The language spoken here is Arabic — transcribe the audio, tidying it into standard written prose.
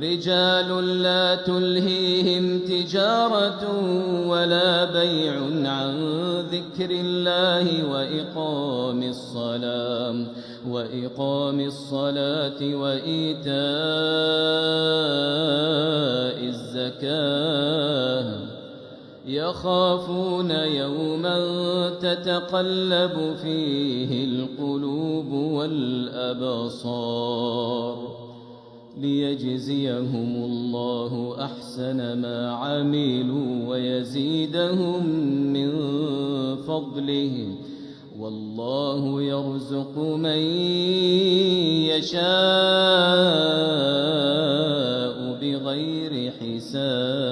رجال لا تلهيهم تجارة ولا بيع عن ذكر الله وإقام الصلاة وإيتاء الزكاة يخافون يوما تتقلب فيه القلوب والأبصار ليجزيهم الله أحسن ما عملوا ويزيدهم من فضله والله يرزق من يشاء بغير حساب.